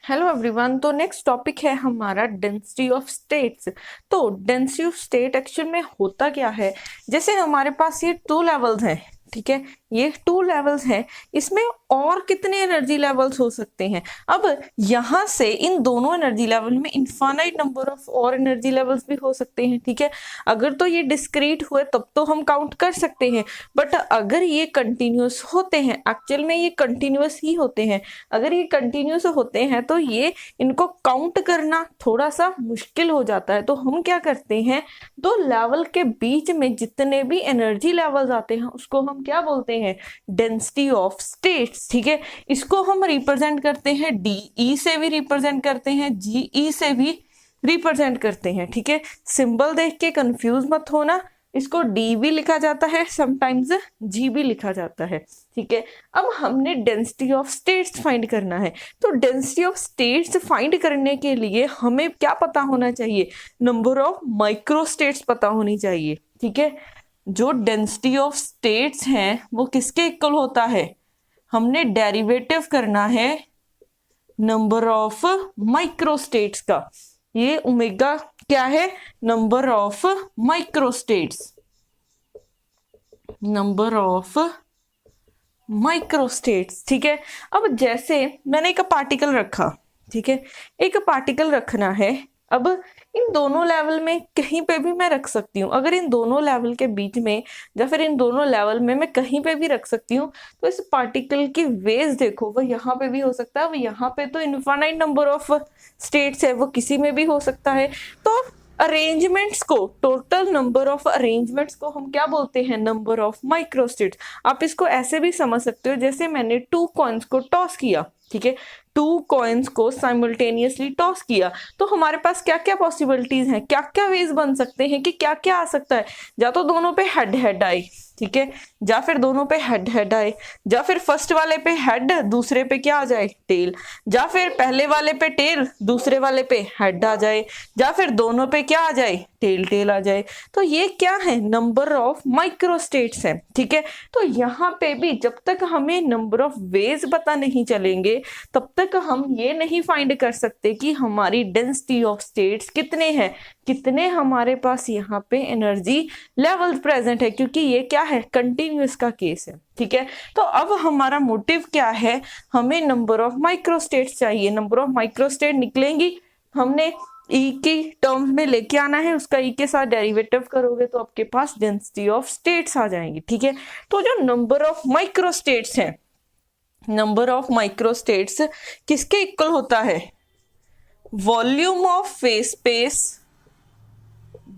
Hello everyone. तो next topic है हमारा डेंसिटी ऑफ स्टेट्स। तो डेंसिटी ऑफ स्टेट एक्चुअल में होता क्या है, जैसे हमारे पास ये टू लेवल्स हैं, ठीक है, ये टू लेवल्स हैं, इसमें और कितने एनर्जी लेवल्स हो सकते हैं। अब यहां से इन दोनों एनर्जी लेवल में इनफाइनाइट नंबर ऑफ और एनर्जी लेवल्स भी हो सकते हैं, ठीक है। अगर तो ये डिस्क्रीट हुए तब तो हम काउंट कर सकते हैं, बट अगर ये कंटिन्यूस होते हैं, एक्चुअल में ये कंटिन्यूस ही होते हैं, अगर ये कंटिन्यूस होते हैं तो ये इनको काउंट करना थोड़ा सा मुश्किल हो जाता है। तो हम क्या करते हैं, दो लेवल के बीच में जितने भी एनर्जी लेवल्स आते हैं उसको हम क्या बोलते हैं, डेंसिटी ऑफ स्टेट्स, ठीक है। इसको हम रिप्रेजेंट करते हैं डीई से भी रिप्रेजेंट करते हैं, जीई से भी रिप्रेजेंट करते हैं, ठीक है। सिंबल देख के कंफ्यूज मत होना, इसको डी भी लिखा जाता है, समटाइम्स जी भी लिखा जाता है, ठीक है। अब हमने डेंसिटी ऑफ स्टेट्स फाइंड करना है, तो डेंसिटी ऑफ स्टेट्स फाइंड करने के लिए हमें क्या पता होना चाहिए, नंबर ऑफ माइक्रो स्टेट्स पता होनी चाहिए, ठीक है। जो डेंसिटी ऑफ स्टेट्स हैं वो किसके इक्वल होता है, हमने डेरिवेटिव करना है नंबर ऑफ माइक्रो स्टेट्स का। ये ओमेगा क्या है, number of micro states, number of micro states, ठीक है। अब जैसे मैंने एक पार्टिकल रखा, ठीक है, एक पार्टिकल रखना है। अब इन दोनों लेवल में कहीं पे भी मैं रख सकती हूँ, अगर इन दोनों लेवल के बीच में या फिर इन दोनों लेवल में मैं कहीं पे भी रख सकती हूँ, तो इस पार्टिकल की वेज देखो, वो यहाँ पे भी हो सकता है, वो यहाँ पे तो इनफाइनाइट नंबर ऑफ स्टेट्स है, वो किसी में भी हो सकता है। तो अरेंजमेंट्स को, टोटल नंबर ऑफ अरेंजमेंट्स को हम क्या बोलते हैं, नंबर ऑफ माइक्रोस्टेट्स। आप इसको ऐसे भी समझ सकते हो, जैसे मैंने टू कॉइन्स को टॉस किया, ठीक है, टू कॉइन्स को साइमल्टेनियसली टॉस किया, तो हमारे पास क्या क्या पॉसिबिलिटीज हैं, क्या क्या वेज बन सकते हैं कि क्या क्या आ सकता है। या तो दोनों पे हेड हेड आए, ठीक है, या फिर दोनों पे हेड हेड आए, या फिर फर्स्ट वाले पे हेड दूसरे पे क्या आ जाए, टेल, या फिर पहले वाले पे टेल दूसरे वाले पे हेड आ जाए, या फिर दोनों पे क्या आ जाए, टेल टेल आ जाए। तो ये क्या है, नंबर ऑफ माइक्रो स्टेट्स है, ठीक है। तो यहाँ पे भी जब तक हमें नंबर ऑफ वेज पता नहीं चलेंगे तब तक हम ये नहीं फाइंड कर सकते कि हमारी डेंसिटी ऑफ स्टेट्स कितने हैं, कितने हमारे पास यहाँ पे एनर्जी लेवल प्रेजेंट है, क्योंकि ये क्या है, कंटिन्यूअस का केस है, ठीक है। तो अब हमारा मोटिव क्या है, हमें नंबर ऑफ माइक्रोस्टेट्स चाहिए। नंबर ऑफ माइक्रोस्टेट निकलेंगी, हमने ई की टर्म्स में लेके आना है, उसका ई के साथ डेरिवेटिव करोगे तो आपके पास डेंसिटी ऑफ स्टेट्स आ जाएंगी, ठीक है। तो जो नंबर ऑफ माइक्रोस्टेट्स है, नंबर ऑफ माइक्रोस्टेट्स किसके इक्वल होता है, volume of phase space,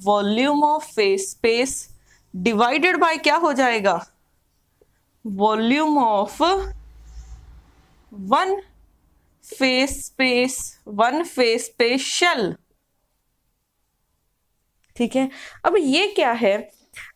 volume of phase space divided by क्या हो जाएगा, volume of one phase space, one phase space shell, ठीक है। अब ये क्या है,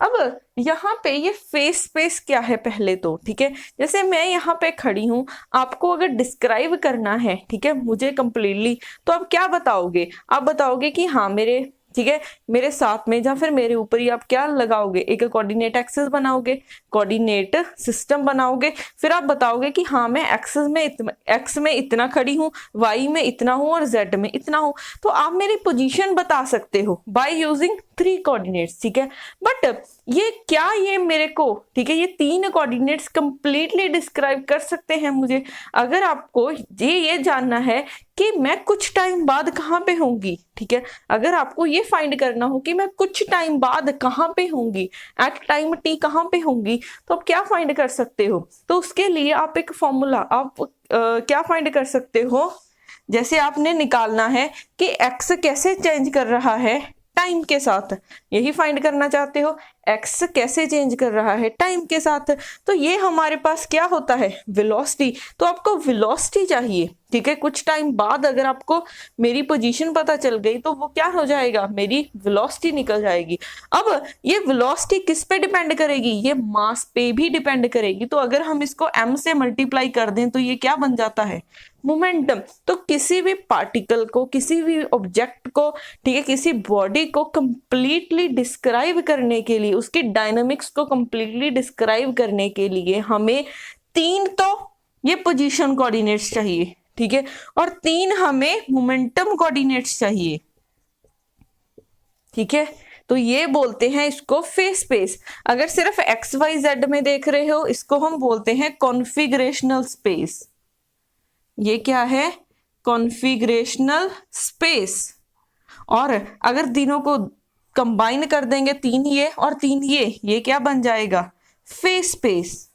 अब यहाँ पे ये फेस स्पेस क्या है पहले तो, ठीक है। जैसे मैं यहाँ पे खड़ी हूं, आपको अगर डिस्क्राइब करना है, ठीक है, मुझे कंप्लीटली, तो आप क्या बताओगे, आप बताओगे कि हाँ मेरे, ठीक है, मेरे साथ में या फिर मेरे ऊपर ही आप क्या लगाओगे, एक कोऑर्डिनेट एक्सिस बनाओगे, कोऑर्डिनेट सिस्टम बनाओगे, फिर आप बताओगे कि हाँ मैं एक्सिस में एक्स में इतना खड़ी हूँ, वाई में इतना हूँ और जेड में इतना हूँ। तो आप मेरी पोजीशन बता सकते हो बाय यूजिंग 3 कोऑर्डिनेट्स, ठीक है। बट ये क्या, ये मेरे को, ठीक है, ये 3 कोऑर्डिनेट्स कंप्लीटली डिस्क्राइब कर सकते हैं मुझे। अगर आपको ये जानना है कि मैं कुछ टाइम बाद कहाँ पे होंगी, ठीक है, अगर आपको ये फाइंड करना हो कि मैं कुछ टाइम बाद कहाँ पे होंगी, एट टाइम टी कहाँ पे होंगी, तो आप क्या फाइंड कर सकते हो, तो उसके लिए आप एक फॉर्मूला, आप क्या फाइंड कर सकते हो, जैसे आपने निकालना है कि एक्स कैसे चेंज कर रहा है टाइम के साथ, यही फाइंड करना चाहते हो, एक्स कैसे चेंज कर रहा है टाइम के साथ, तो ये हमारे पास क्या होता है, वेलोसिटी। तो आपको वेलोसिटी चाहिए, ठीक है, कुछ टाइम बाद अगर आपको मेरी पोजीशन पता चल गई तो वो क्या हो जाएगा, मेरी वेलोसिटी निकल जाएगी। अब ये वेलोसिटी किस पे डिपेंड करेगी, ये मास पे भी डिपेंड करेगी। तो अगर हम इसको m से मल्टीप्लाई कर दें तो ये क्या बन जाता है, मोमेंटम। तो किसी भी पार्टिकल को, किसी भी ऑब्जेक्ट को, ठीक है, किसी बॉडी को कंप्लीटली डिस्क्राइब करने के लिए, उसकी डायनामिक्स को कंप्लीटली डिस्क्राइब करने के लिए हमें 3 तो ये पोजीशन कोऑर्डिनेट्स चाहिए, ठीक है, और 3 हमें मोमेंटम कोऑर्डिनेट्स चाहिए, ठीक है। तो ये बोलते हैं इसको फेस स्पेस। अगर सिर्फ एक्स वाई जेड में देख रहे हो, इसको हम बोलते हैं कॉन्फिगरेशनल स्पेस। ये क्या है? Configurational space. और अगर तीनों को कंबाइन कर देंगे, 3 ये और 3 ये क्या बन जाएगा? फेस स्पेस,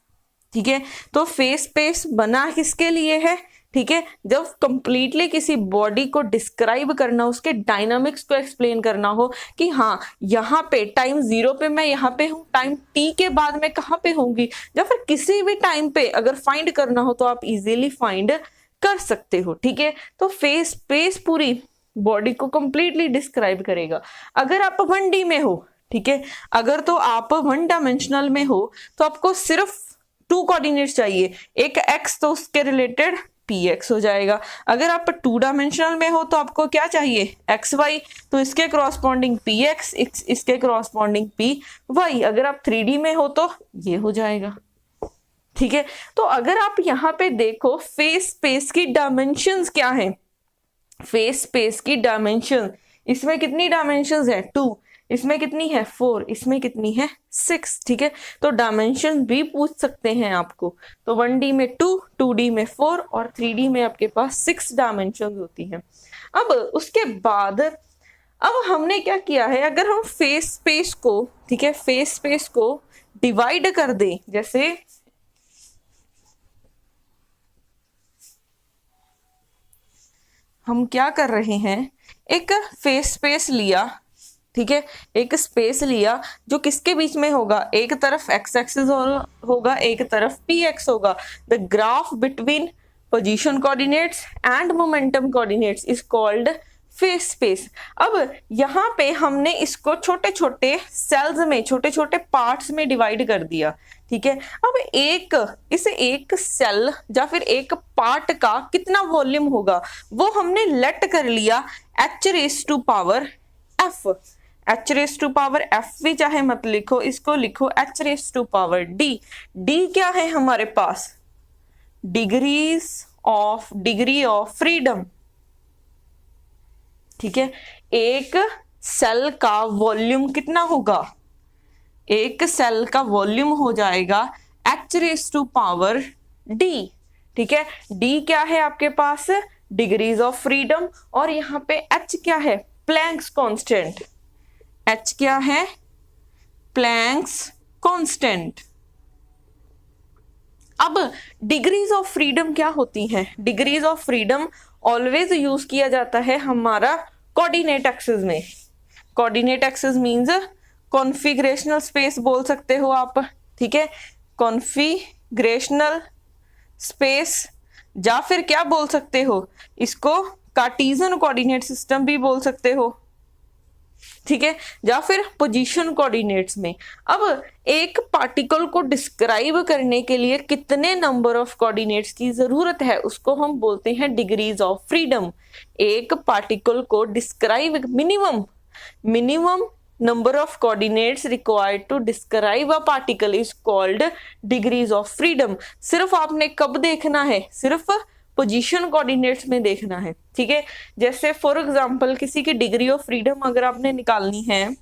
ठीक है। तो फेस स्पेस बना किसके लिए है? ठीक है, जब कंप्लीटली किसी बॉडी को डिस्क्राइब करना, उसके डायनामिक्स को एक्सप्लेन करना हो कि हाँ यहाँ पे टाइम 0 पे मैं यहाँ पे हूँ, टाइम t के बाद मैं कहाँ पे होंगी, या फिर किसी भी टाइम पे अगर फाइंड करना हो तो आप इजीली फाइंड कर सकते हो, ठीक है। तो फेस स्पेस पूरी बॉडी को कंप्लीटली डिस्क्राइब करेगा। अगर आप 1D में हो, ठीक है, अगर तो आप 1 डायमेंशनल में हो तो आपको सिर्फ 2 कोऑर्डिनेट्स चाहिए, एक x तो उसके रिलेटेड px हो जाएगा। अगर आप 2 डायमेंशनल में हो तो आपको क्या चाहिए? xy, तो इसके क्रॉसपॉन्डिंग px, इसके क्रॉसपॉन्डिंग py। अगर आप 3D में हो तो ये हो जाएगा, ठीक है। तो अगर आप यहाँ पे देखो फेस स्पेस की डायमेंशंस क्या है? फेस स्पेस की डायमेंशन, इसमें कितनी डायमेंशंस है? 2, इसमें कितनी है? 4, इसमें कितनी है? 6, ठीक है। तो डायमेंशन भी पूछ सकते हैं आपको। तो 1D में 2, 2D में 4 और 3D में आपके पास 6 डायमेंशन होती हैं। अब उसके बाद अब हमने क्या किया है, अगर हम फेस स्पेस को, ठीक है, फेस स्पेस को डिवाइड कर दें, जैसे हम क्या कर रहे हैं, एक फेस स्पेस लिया, ठीक है, एक स्पेस लिया जो किसके बीच में होगा? एक तरफ एक्स एक्सिस होगा, एक तरफ पी एक्स होगा। The graph between position coordinates and momentum coordinates is called face space. अब यहाँ पे हमने इसको छोटे छोटे सेल्स में, छोटे छोटे पार्ट्स में डिवाइड कर दिया, ठीक है। अब एक सेल या फिर एक पार्ट का कितना वॉल्यूम होगा वो हमने लेट कर लिया h⁻⁴ f। h⁻⁴ भी चाहे मत लिखो, इसको लिखो h⁻d। d क्या है हमारे पास? डिग्री ऑफ फ्रीडम, ठीक है। एक सेल का वॉल्यूम कितना होगा? एक सेल का वॉल्यूम हो जाएगा h⁻d, ठीक है। d क्या है आपके पास? Degrees of freedom. और यहाँ पे h क्या है? Planck's constant. h क्या है? Planck's constant. अब डिग्रीज ऑफ फ्रीडम क्या होती हैं? Degrees of freedom always use किया जाता है हमारा कोऑर्डिनेट एक्सिस में। Coordinate axis means configurational space बोल सकते हो आप, ठीक है, कॉन्फिगरेशनल स्पेस, या फिर क्या बोल सकते हो इसको? कार्टेशियन कोऑर्डिनेट सिस्टम भी बोल सकते हो, ठीक है, या फिर पोजीशन कोऑर्डिनेट्स में। अब एक पार्टिकल को डिस्क्राइब करने के लिए कितने नंबर ऑफ कोऑर्डिनेट्स की जरूरत है उसको हम बोलते हैं डिग्रीज ऑफ फ्रीडम। एक पार्टिकल को describe, minimum number of coordinates required to describe a particle is called degrees of freedom। सिर्फ आपने कब देखना है? सिर्फ पोजीशन कोऑर्डिनेट्स में देखना है, ठीक है। जैसे फॉर एग्जांपल किसी की डिग्री ऑफ फ्रीडम अगर आपने निकालनी है,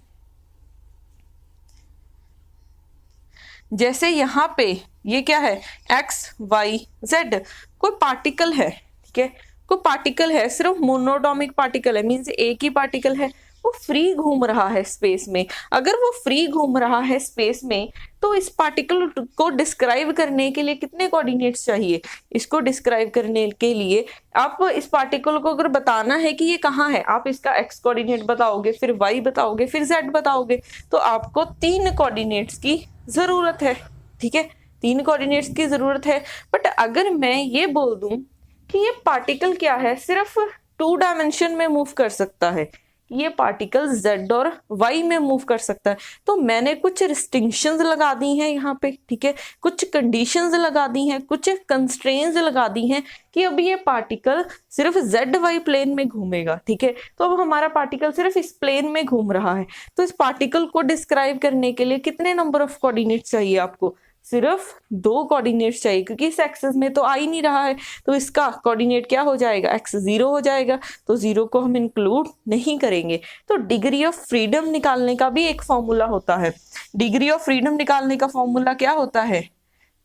जैसे यहाँ पे ये क्या है? x y z, कोई पार्टिकल है, ठीक है, कोई पार्टिकल है, सिर्फ मोनोटॉमिक पार्टिकल है, मींस एक ही पार्टिकल है, वो फ्री घूम रहा है स्पेस में। अगर वो फ्री घूम रहा है स्पेस में तो इस पार्टिकल को डिस्क्राइब करने के लिए कितने कोऑर्डिनेट्स चाहिए? इसको डिस्क्राइब करने के लिए आप इस पार्टिकल को अगर बताना है कि ये कहाँ है, आप इसका एक्स कोऑर्डिनेट बताओगे, फिर वाई बताओगे, फिर जेड बताओगे, तो आपको 3 कोऑर्डिनेट्स की जरूरत है, ठीक है, 3 कोऑर्डिनेट्स की जरूरत है। बट अगर मैं ये बोल दूं कि ये पार्टिकल क्या है, सिर्फ 2 डायमेंशन में मूव कर सकता है, ये पार्टिकल z और y में मूव कर सकता है, तो मैंने कुछ रिस्ट्रिक्शंस लगा दी हैं यहाँ पे, ठीक है, कुछ कंडीशंस लगा दी हैं, कुछ कंस्ट्रेंट्स लगा दी हैं कि अब ये पार्टिकल सिर्फ z-y प्लेन में घूमेगा, ठीक है। तो अब हमारा पार्टिकल सिर्फ इस प्लेन में घूम रहा है, तो इस पार्टिकल को डिस्क्राइब करने के लिए कितने नंबर ऑफ कोऑर्डिनेट्स चाहिए आपको? सिर्फ 2 कोऑर्डिनेट्स चाहिए, क्योंकि इस एक्सेस में तो आ ही नहीं रहा है, तो इसका कोऑर्डिनेट क्या हो जाएगा, x 0 हो जाएगा, तो 0 को हम इंक्लूड नहीं करेंगे। तो डिग्री ऑफ फ्रीडम निकालने का भी एक फॉर्मूला होता है। डिग्री ऑफ फ्रीडम निकालने का फॉर्मूला क्या होता है,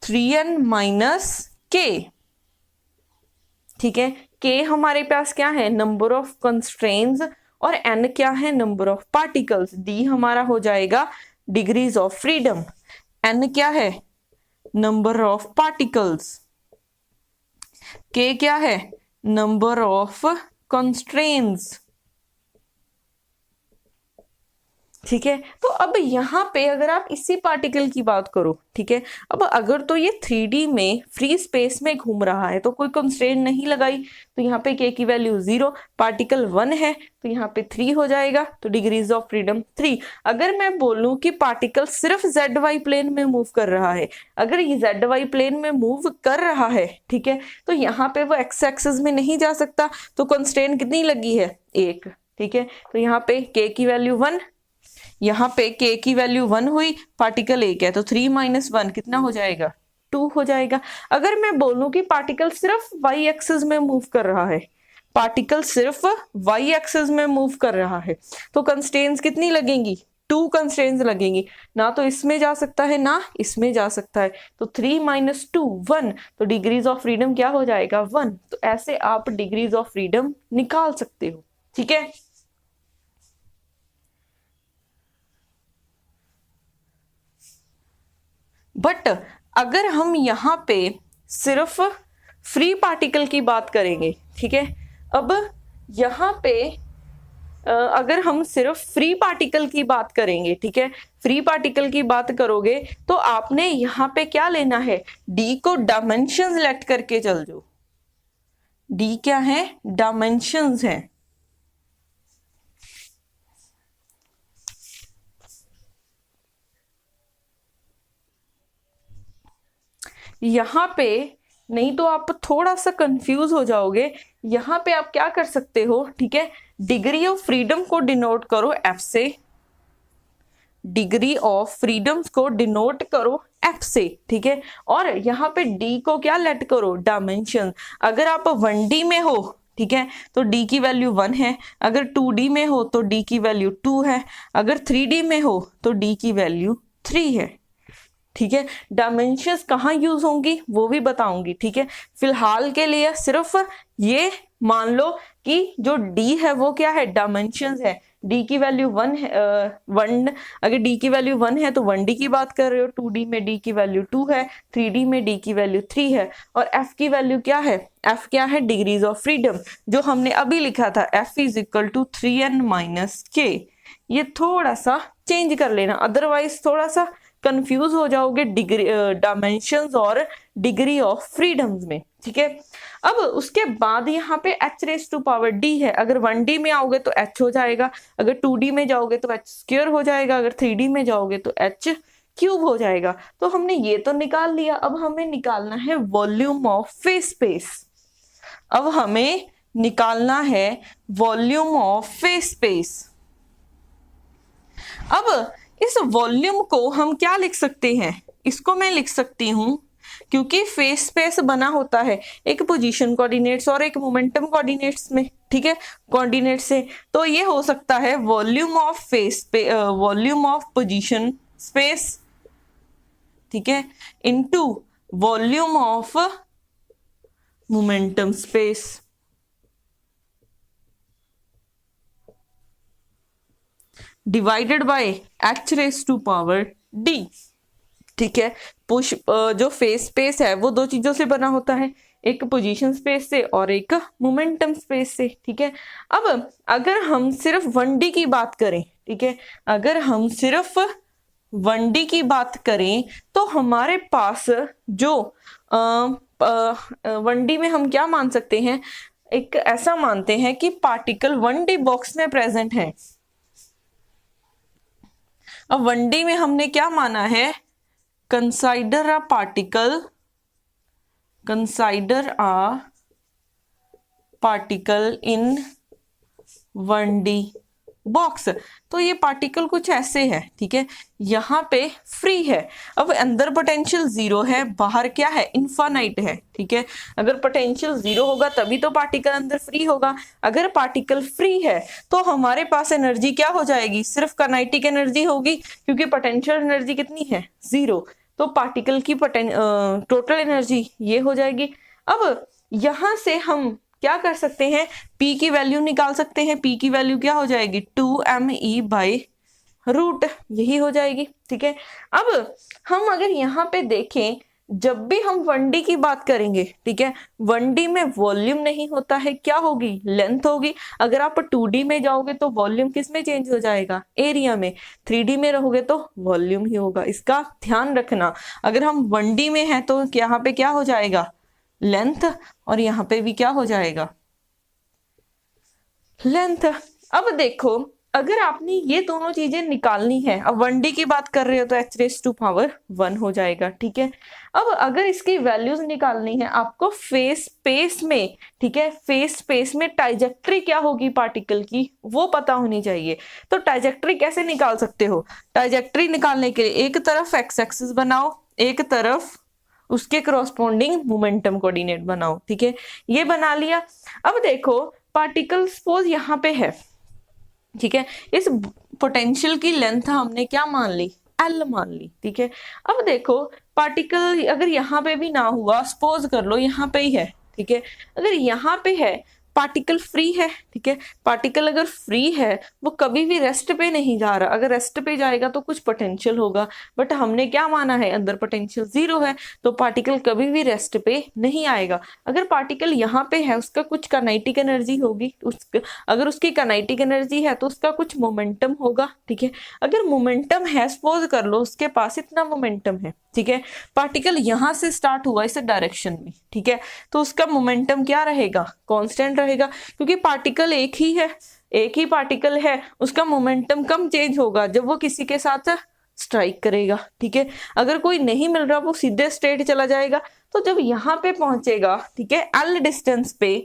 3n माइनस k। ठीक है, k हमारे पास क्या है, नंबर ऑफ कंस्ट्रेंट्स, और n क्या है, नंबर ऑफ पार्टिकल्स। d हमारा हो जाएगा डिग्रीज ऑफ फ्रीडम, n क्या है, नंबर ऑफ पार्टिकल्स, k क्या है, नंबर ऑफ कंस्ट्रेंट्स। ठीक है, तो अब यहाँ पे अगर आप इसी पार्टिकल की बात करो, ठीक है, अब अगर तो ये 3D में फ्री स्पेस में घूम रहा है तो कोई कंस्ट्रेंट नहीं लगाई, तो यहाँ पे k की वैल्यू 0, पार्टिकल 1 है तो यहाँ पे 3 हो जाएगा, तो डिग्रीज ऑफ फ्रीडम 3। अगर मैं बोलूं कि पार्टिकल सिर्फ ZY प्लेन में मूव कर रहा है, अगर ये ZY प्लेन में मूव कर रहा है, ठीक है, तो यहाँ पे वो x एक्सिस में नहीं जा सकता, तो कंस्ट्रेंट कितनी लगी है, 1। ठीक है, तो यहाँ पे k की वैल्यू 1, यहाँ पे k की वैल्यू 1 हुई, पार्टिकल 1 है, तो 3 माइनस 1 कितना हो जाएगा, 2 हो जाएगा। अगर मैं बोलूं कि पार्टिकल सिर्फ y एक्सिस में मूव कर रहा है, पार्टिकल सिर्फ y एक्सिस में मूव कर रहा है, तो कंस्ट्रेंट्स कितनी लगेंगी, 2 कंस्ट्रेंट्स लगेंगी, ना तो इसमें जा सकता है ना इसमें जा सकता है, तो 3 माइनस 2 1, तो डिग्रीज ऑफ फ्रीडम क्या हो जाएगा, 1। तो ऐसे आप डिग्रीज ऑफ फ्रीडम निकाल सकते हो। ठीक है, बट अगर हम यहाँ पे सिर्फ फ्री पार्टिकल की बात करेंगे, ठीक है, अब यहाँ पे अगर हम सिर्फ फ्री पार्टिकल की बात करेंगे, ठीक है, फ्री पार्टिकल की बात करोगे तो आपने यहाँ पे क्या लेना है, d को डायमेंशन सेलेक्ट करके चल जाओ। d क्या है, डायमेंशंस है। यहाँ पे नहीं तो आप थोड़ा सा कंफ्यूज हो जाओगे। यहाँ पे आप क्या कर सकते हो, ठीक है, डिग्री ऑफ फ्रीडम को डिनोट करो f से, डिग्री ऑफ फ्रीडम को डिनोट करो f से, ठीक है, और यहाँ पे d को क्या लेट करो, डायमेंशन। अगर आप 1D में हो, ठीक है, तो d की वैल्यू 1 है, अगर 2D में हो तो d की वैल्यू 2 है, अगर 3D में हो तो d की वैल्यू 3 है। ठीक है, डायमेंशंस कहाँ यूज होंगी वो भी बताऊंगी। ठीक है, फिलहाल के लिए सिर्फ ये मान लो कि जो d है वो क्या है, डायमेंशंस है। d की वैल्यू 1 है, 1, अगर d की वैल्यू 1 है तो 1D की बात कर रहे हो, 2D में d की वैल्यू 2 है, 3D में d की वैल्यू 3 है, और f की वैल्यू क्या है, f क्या है, डिग्रीज ऑफ फ्रीडम, जो हमने अभी लिखा था f is equal to 3n minus k। ये थोड़ा सा चेंज कर लेना, अदरवाइज थोड़ा सा कंफ्यूज हो जाओगे डिग्री डायमेंशंस और डिग्री ऑफ फ्रीडम्स में। ठीक है, अब उसके बाद यहाँ पे h raise to power d है, अगर 1D में आओगे तो h हो जाएगा, अगर 2D में जाओगे तो h स्क्वायर हो जाएगा, अगर 3D में जाओगे तो h क्यूब हो जाएगा। तो हमने ये तो निकाल लिया, अब हमें निकालना है वॉल्यूम ऑफ फेस स्पेस। अब हमें निकालना है वॉल्यूम ऑफ फेस स्पेस। अब इस वॉल्यूम को हम क्या लिख सकते हैं, इसको मैं लिख सकती हूं, क्योंकि फेस स्पेस बना होता है एक पोजीशन कोऑर्डिनेट्स और एक मोमेंटम कोऑर्डिनेट्स में, ठीक है, कोऑर्डिनेट से, तो ये हो सकता है volume of phase volume of position space, ठीक है, into volume of momentum space. Divided by h raise to power d। ठीक है, पुश जो फेस स्पेस है वो दो चीजों से बना होता है, एक पोजीशन स्पेस से और एक मोमेंटम स्पेस से। ठीक है, अब अगर हम सिर्फ 1D की बात करें, ठीक है, अगर हम सिर्फ 1D की बात करें तो हमारे पास जो 1D में हम क्या मान सकते हैं, एक ऐसा मानते हैं कि पार्टिकल 1D बॉक्स में प्रेजेंट है। अब 1D में हमने क्या माना है, consider a particle, consider a particle in 1D। Box. तो ये पार्टिकल कुछ ऐसे है, ठीक है, यहाँ पे फ्री है। अब अंदर पोटेंशियल जीरो है, बाहर क्या है, इनफाइनाइट है, ठीक है। अगर पोटेंशियल जीरो होगा तभी तो पार्टिकल अंदर फ्री होगा। अगर पार्टिकल फ्री है तो हमारे पास एनर्जी क्या हो जाएगी, सिर्फ काइनेटिक एनर्जी होगी, क्योंकि पोटेंशियल एनर्जी कितनी है, जीरो। तो पार्टिकल की टोटल एनर्जी ये हो जाएगी। अब यहां से हम क्या कर सकते हैं, P की वैल्यू निकाल सकते हैं। P की वैल्यू क्या हो जाएगी, 2me बाई रूट, यही हो जाएगी, ठीक है। अब हम अगर यहाँ पे देखें, जब भी हम 1D की बात करेंगे, ठीक है, 1D में वॉल्यूम नहीं होता है, क्या होगी, लेंथ होगी। अगर आप 2D में जाओगे तो वॉल्यूम किस में चेंज हो जाएगा, एरिया में। 3D में रहोगे तो वॉल्यूम ही होगा, इसका ध्यान रखना। अगर हम 1D में हैं तो यहाँ पे क्या हो जाएगा, लेंथ, और यहाँ पे भी क्या हो जाएगा, लेंथ। अब देखो, अगर आपने ये दोनों चीजें निकालनी है, अब 1D की बात कर रहे हो तो h⁻1 हो जाएगा, ठीक है। अब अगर इसकी वैल्यूज निकालनी है आपको फेस स्पेस में, ठीक है, फेस स्पेस में ट्राइजेक्टरी क्या होगी पार्टिकल की, वो पता होनी चाहिए। तो ट्राइजेक्टरी कैसे निकाल सकते हो, ट्राइजेक्टरी निकालने के लिए एक तरफ एक्स एक्सिस बनाओ, एक तरफ उसके करस्पॉन्डिंग मोमेंटम कोऑर्डिनेट बनाओ, ठीक है, ये बना लिया। अब देखो पार्टिकल सपोज यहाँ पे है, ठीक है, इस पोटेंशियल की लेंथ हमने क्या मान ली, L मान ली, ठीक है। अब देखो पार्टिकल अगर यहाँ पे भी ना हुआ, सपोज कर लो यहाँ पे ही है, ठीक है, अगर यहाँ पे है पार्टिकल फ्री है, ठीक है, पार्टिकल अगर फ्री है वो कभी भी रेस्ट पे नहीं जा रहा। अगर रेस्ट पे जाएगा तो कुछ पोटेंशियल होगा, बट हमने क्या माना है, अंदर पोटेंशियल जीरो है, तो पार्टिकल कभी भी रेस्ट पे नहीं आएगा। अगर पार्टिकल यहाँ पे है उसका कुछ काइनेटिक एनर्जी होगी, अगर उसकी काइनेटिक एनर्जी है तो उसका कुछ मोमेंटम होगा, ठीक है। अगर मोमेंटम है, सपोज कर लो उसके पास इतना मोमेंटम है, ठीक है, पार्टिकल यहां से स्टार्ट हुआ इस डायरेक्शन में, ठीक है, तो उसका मोमेंटम क्या रहेगा, कांस्टेंट रहेगा, क्योंकि पार्टिकल एक ही है, एक ही पार्टिकल है, उसका मोमेंटम कम चेंज होगा जब वो किसी के साथ स्ट्राइक करेगा, ठीक है। अगर कोई नहीं मिल रहा वो सीधे स्ट्रेट चला जाएगा, तो जब यहाँ पे पहुंचेगा, ठीक है, L डिस्टेंस पे,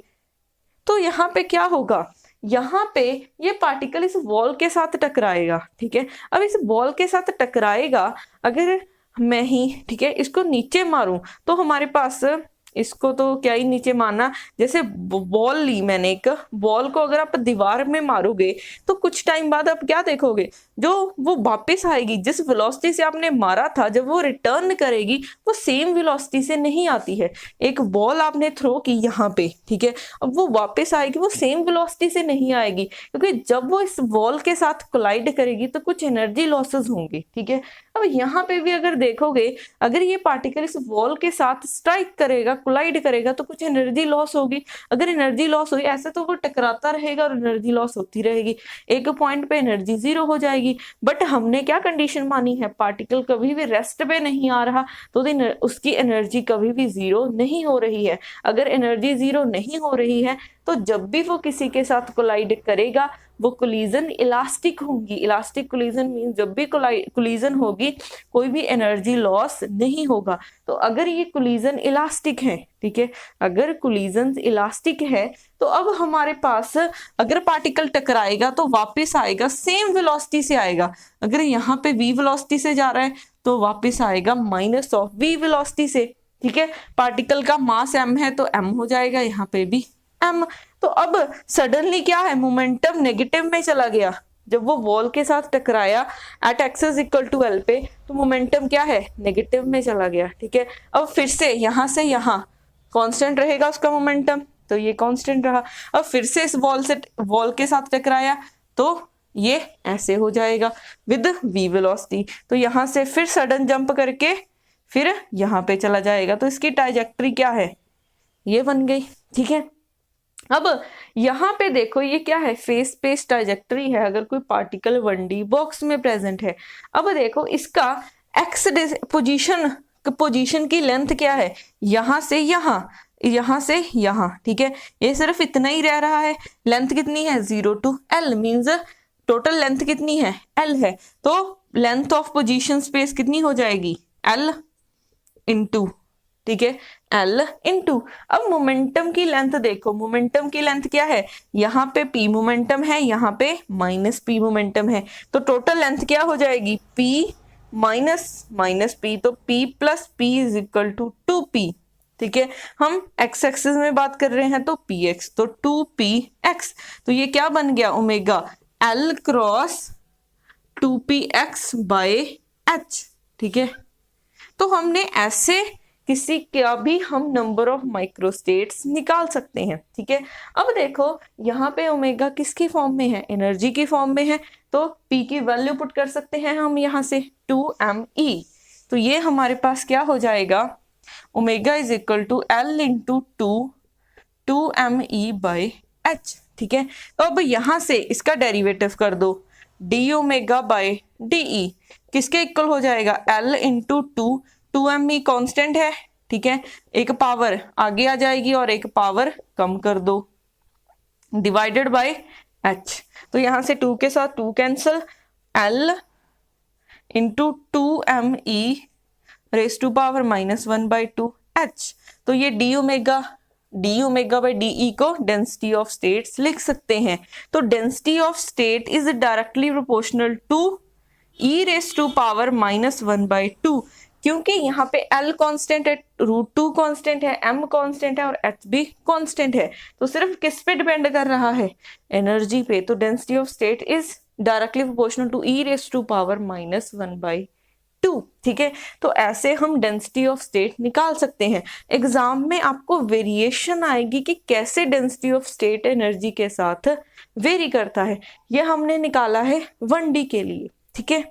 तो यहाँ पे क्या होगा, यहाँ पे ये पार्टिकल इस वॉल के साथ टकराएगा, ठीक है। अब इस वॉल के साथ टकराएगा, अगर मैं ही, ठीक है, इसको नीचे मारूं तो हमारे पास, इसको तो क्या ही नीचे मारना, जैसे बॉल ली मैंने, एक बॉल को अगर आप दीवार में मारोगे तो कुछ टाइम बाद आप क्या देखोगे, जो वो वापस आएगी जिस वेलोसिटी से आपने मारा था, जब वो रिटर्न करेगी वो सेम वेलोसिटी से नहीं आती है। एक बॉल आपने थ्रो की यहाँ पे, ठीक है, अब वो वापस आएगी वो सेम वेलोसिटी से नहीं आएगी, क्योंकि जब वो इस बॉल के साथ कोलाइड करेगी तो कुछ एनर्जी लॉसेस होंगी, ठीक है। अब यहाँ पे भी अगर देखोगे, अगर ये पार्टिकल इस वॉल के साथ स्ट्राइक करेगा, कोलाइड करेगा, तो कुछ एनर्जी लॉस होगी। अगर एनर्जी लॉस हुई, ऐसे तो वो टकराता रहेगा और एनर्जी लॉस होती रहेगी, एक पॉइंट पे एनर्जी जीरो हो जाएगी। बट हमने क्या कंडीशन मानी है, पार्टिकल कभी भी रेस्ट पे नहीं आ रहा, तो उसकी एनर्जी कभी भी जीरो नहीं हो रही है। अगर एनर्जी जीरो नहीं हो रही है तो जब भी वो किसी के साथ कोलाइड करेगा वो कोलिजन इलास्टिक होंगी। इलास्टिक कोलिजन मीन जब भी कोलिजन होगी कोई भी एनर्जी लॉस नहीं होगा। तो अगर ये कोलिजन इलास्टिक है, ठीक है, अगर कोलिजन इलास्टिक है तो अब हमारे पास अगर पार्टिकल टकराएगा तो वापस आएगा सेम वेलोसिटी से आएगा। अगर यहाँ पे v वेलोसिटी से जा रहा है तो वापस आएगा माइनस ऑफ v वेलोसिटी से, ठीक है। पार्टिकल का मास m है तो m हो जाएगा, यहाँ पे भी m। तो अब सडनली क्या है, मोमेंटम नेगेटिव में चला गया। जब वो वॉल के साथ टकराया at axis equal to L पे, तो मोमेंटम क्या है, नेगेटिव में चला गया, ठीक है। अब फिर से यहाँ कांस्टेंट रहेगा उसका मोमेंटम, तो ये कांस्टेंट रहा। अब फिर से इस वॉल के साथ टकराया तो ये ऐसे हो जाएगा विद v वेलोसिटी। तो यहाँ से फिर सडन जंप करके फिर यहाँ पे चला जाएगा, तो इसकी ट्राइजेक्टरी क्या है, ये बन गई, ठीक है। अब यहाँ पे देखो ये क्या है, फेस स्पेस ट्राइजेक्टरी है अगर कोई पार्टिकल 1D बॉक्स में प्रेजेंट है। अब देखो इसका एक्स पोजीशन की लेंथ क्या है, यहाँ से यहाँ, यहाँ से यहाँ, ठीक है, ये सिर्फ इतना ही रह रहा है। लेंथ कितनी है, 0 to L, means total length कितनी है, L है। तो लेंथ ऑफ पोजीशन स्पेस कितनी हो जाएगी, L इंटू, ठीक है, L इंटू, अब मोमेंटम की लेंथ देखो, मोमेंटम की लेंथ क्या है, यहाँ पे P मोमेंटम है, यहाँ पे माइनस P मोमेंटम है, तो टोटल लेंथ क्या हो जाएगी P माइनस माइनस P, तो P plus P is equal to 2P। ठीक है, हम x एक्सिस में बात कर रहे हैं तो px, तो 2px, तो ये क्या बन गया omega L cross 2px by h। ठीक है, तो हमने ऐसे किसी का भी हम नंबर ऑफ माइक्रोस्टेट्स निकाल सकते हैं। ठीक है, अब देखो यहाँ पे ओमेगा किसकी फॉर्म में है, एनर्जी की फॉर्म में है, तो P की वैल्यू पुट कर सकते हैं हम यहाँ से 2me, तो ये हमारे पास क्या हो जाएगा, omega is equal to L into 2me by h। ठीक है, तो अब यहां से इसका डेरिवेटिव कर दो, डी ओमेगा बाई डी किसके इक्वल हो जाएगा, L इंटू 2me कॉन्स्टेंट है। ठीक है, एक पावर आगे आ जाएगी और एक पावर कम कर दो, डिवाइडेड बाय h, तो यहां से 2 के साथ 2 cancel, L into 2me raise to power -1/2 h, तो ये डी ओमेगा बाई डी को डेंसिटी ऑफ स्टेट्स लिख सकते हैं। तो density of state is directly proportional to E raise to power -1/2, क्योंकि यहाँ पे L कांस्टेंट है, √2 कांस्टेंट है, M कांस्टेंट है और H भी कांस्टेंट है, तो सिर्फ किस पे डिपेंड कर रहा है, एनर्जी पे। तो density of state is directly proportional to E raise to power -1/2। ठीक है, तो ऐसे हम डेंसिटी ऑफ स्टेट निकाल सकते हैं। एग्जाम में आपको वेरिएशन आएगी कि कैसे डेंसिटी ऑफ स्टेट एनर्जी के साथ वेरी करता है, ये हमने निकाला है 1D के लिए। ठीक है,